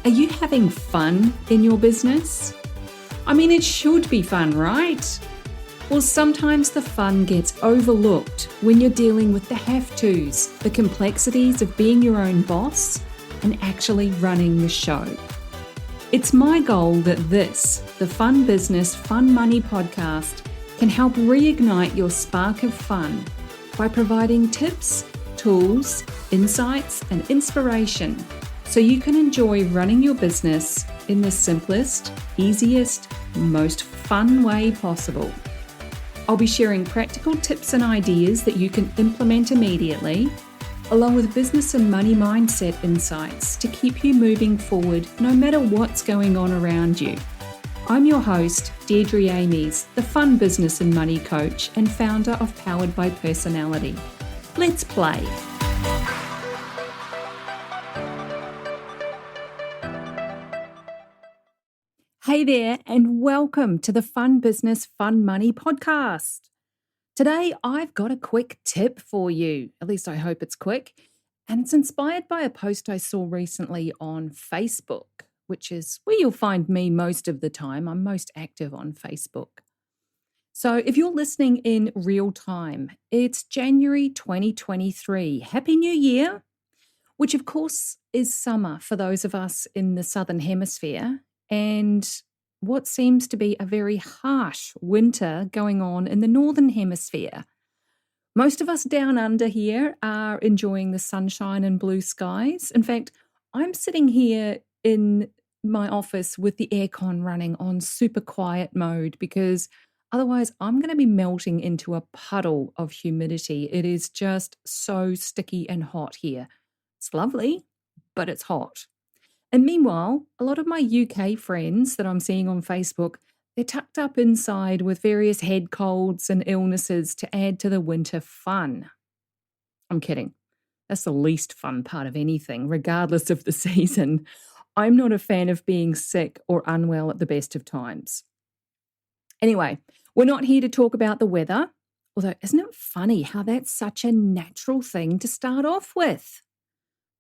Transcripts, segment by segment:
Are you having fun in your business? I mean, it should be fun, right? Well, sometimes the fun gets overlooked when you're dealing with the have-tos, the complexities of being your own boss and actually running the show. It's my goal that this, the Fun Business, Fun Money podcast, can help reignite your spark of fun by providing tips, tools, insights, and inspiration so you can enjoy running your business in the simplest, easiest, most fun way possible. I'll be sharing practical tips and ideas that you can implement immediately, along with business and money mindset insights to keep you moving forward no matter what's going on around you. I'm your host, Deirdre Amies, the Fun Business and Money Coach and founder of Powered by Personality. Let's play. Hey there, and welcome to the Fun Business, Fun Money podcast. Today, I've got a quick tip for you. At least I hope it's quick. And it's inspired by a post I saw recently on Facebook, which is where you'll find me most of the time. I'm most active on Facebook. So if you're listening in real time, it's January 2023. Happy New Year, which of course is summer for those of us in the Southern Hemisphere, and what seems to be a very harsh winter going on in the Northern Hemisphere. Most of us down under here are enjoying the sunshine and blue skies. In fact, I'm sitting here in my office with the aircon running on super quiet mode because otherwise I'm going to be melting into a puddle of humidity. It is just so sticky and hot here. It's lovely, but it's hot. And meanwhile, a lot of my UK friends that I'm seeing on Facebook, they're tucked up inside with various head colds and illnesses to add to the winter fun. I'm kidding. That's the least fun part of anything, regardless of the season. I'm not a fan of being sick or unwell at the best of times. Anyway, we're not here to talk about the weather, although isn't it funny how that's such a natural thing to start off with?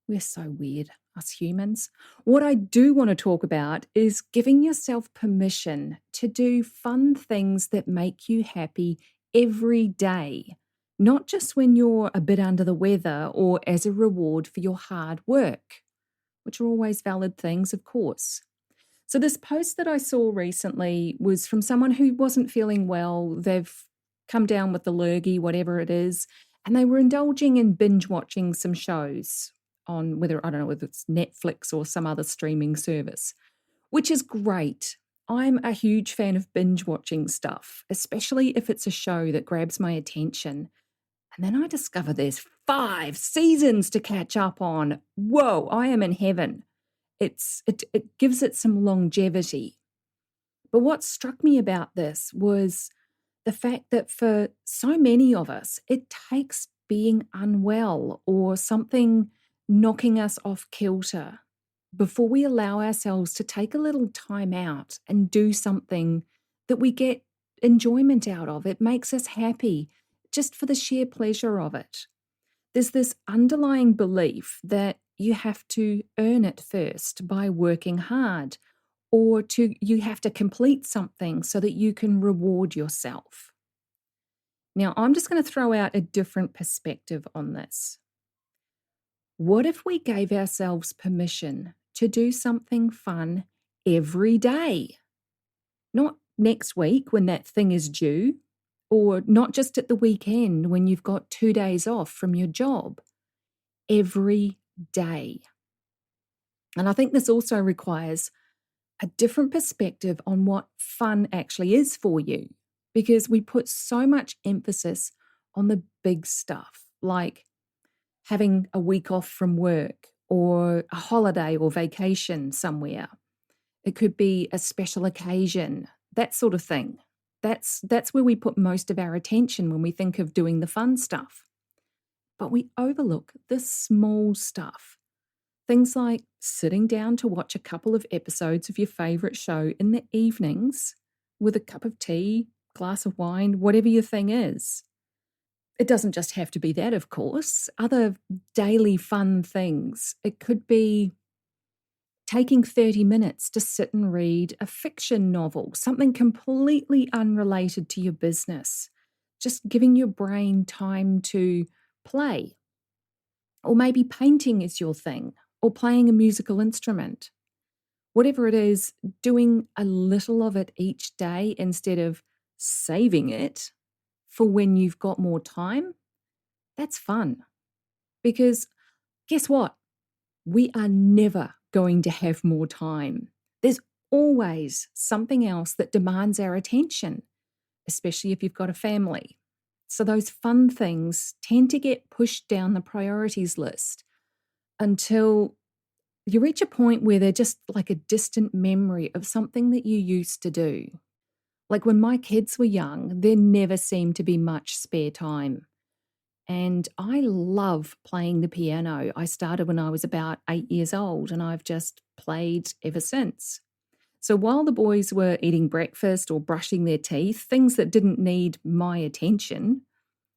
We're so weird, us humans. What I do want to talk about is giving yourself permission to do fun things that make you happy every day, not just when you're a bit under the weather or as a reward for your hard work, which are always valid things, of course. So this post that I saw recently was from someone who wasn't feeling well. They've come down with the lurgy, whatever it is, and they were indulging in binge watching some shows on whether it's Netflix or some other streaming service, which is great. I'm a huge fan of binge watching stuff, especially if it's a show that grabs my attention. And then I discover there's 5 seasons to catch up on. Whoa, I am in heaven. It gives it some longevity. But what struck me about this was the fact that for so many of us, it takes being unwell or something knocking us off kilter before we allow ourselves to take a little time out and do something that we get enjoyment out of. It makes us happy just for the sheer pleasure of it. There's this underlying belief that you have to earn it first by working hard, or you have to complete something so that you can reward yourself. Now, I'm just going to throw out a different perspective on this. What if we gave ourselves permission to do something fun every day? Not next week when that thing is due, or not just at the weekend when you've got 2 days off from your job. Every day. And I think this also requires a different perspective on what fun actually is for you, because we put so much emphasis on the big stuff, like having a week off from work or a holiday or vacation somewhere. It could be a special occasion, that sort of thing. That's where we put most of our attention when we think of doing the fun stuff. But we overlook the small stuff. Things like sitting down to watch a couple of episodes of your favorite show in the evenings with a cup of tea, glass of wine, whatever your thing is. It doesn't just have to be that, of course. Other daily fun things. It could be taking 30 minutes to sit and read a fiction novel, something completely unrelated to your business, just giving your brain time to play. Or maybe painting is your thing, or playing a musical instrument. Whatever it is, doing a little of it each day instead of saving it for when you've got more time, that's fun. Because guess what? We are never going to have more time. There's always something else that demands our attention, especially if you've got a family. So those fun things tend to get pushed down the priorities list until you reach a point where they're just like a distant memory of something that you used to do. Like when my kids were young, there never seemed to be much spare time. And I love playing the piano. I started when I was about 8 years old, and I've just played ever since. So while the boys were eating breakfast or brushing their teeth, things that didn't need my attention,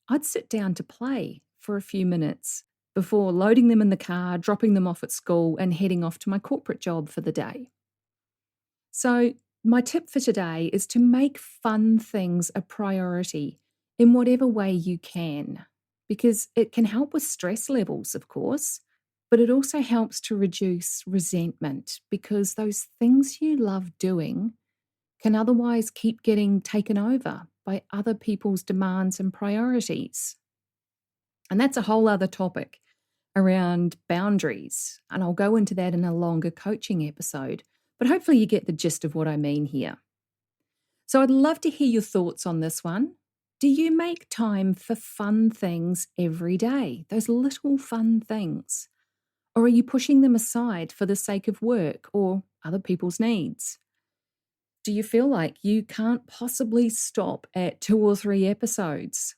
I'd sit down to play for a few minutes before loading them in the car, dropping them off at school, and heading off to my corporate job for the day. So my tip for today is to make fun things a priority in whatever way you can, because it can help with stress levels, of course, but it also helps to reduce resentment because those things you love doing can otherwise keep getting taken over by other people's demands and priorities. And that's a whole other topic around boundaries, and I'll go into that in a longer coaching episode, but hopefully you get the gist of what I mean here. So I'd love to hear your thoughts on this one. Do you make time for fun things every day, those little fun things? Or are you pushing them aside for the sake of work or other people's needs? Do you feel like you can't possibly stop at 2 or 3 episodes?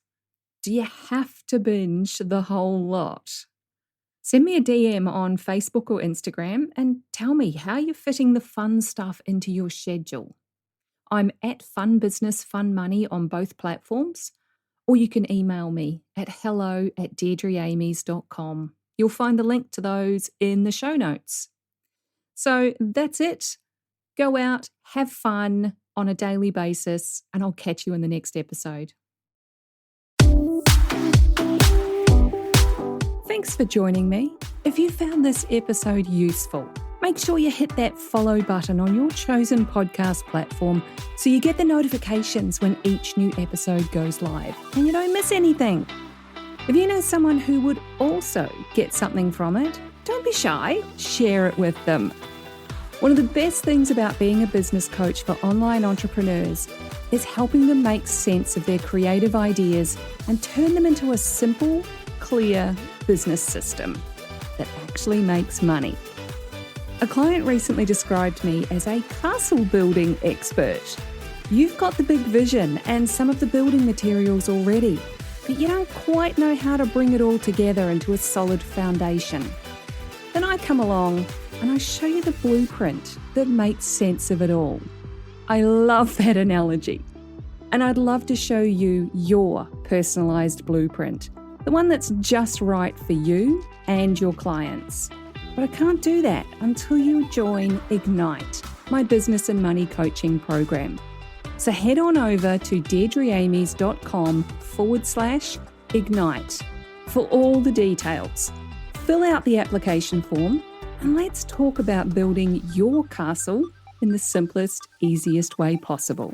Do you have to binge the whole lot? Send me a DM on Facebook or Instagram and tell me how you're fitting the fun stuff into your schedule. I'm at Fun Business Fun Money on both platforms, or you can email me at hello@deirdreamies.com. You'll find the link to those in the show notes. So that's it. Go out, have fun on a daily basis, and I'll catch you in the next episode. Thanks for joining me. If you found this episode useful, make sure you hit that follow button on your chosen podcast platform so you get the notifications when each new episode goes live and you don't miss anything. If you know someone who would also get something from it, don't be shy, share it with them. One of the best things about being a business coach for online entrepreneurs is helping them make sense of their creative ideas and turn them into a simple, clear business system that actually makes money. A client recently described me as a castle building expert. You've got the big vision and some of the building materials already, but you don't quite know how to bring it all together into a solid foundation. Then I come along and I show you the blueprint that makes sense of it all. I love that analogy. And I'd love to show you your personalized blueprint, the one that's just right for you and your clients. But I can't do that until you join Ignite, my business and money coaching program. So head on over to deirdreamies.com/ignite for all the details. Fill out the application form and let's talk about building your castle in the simplest, easiest way possible.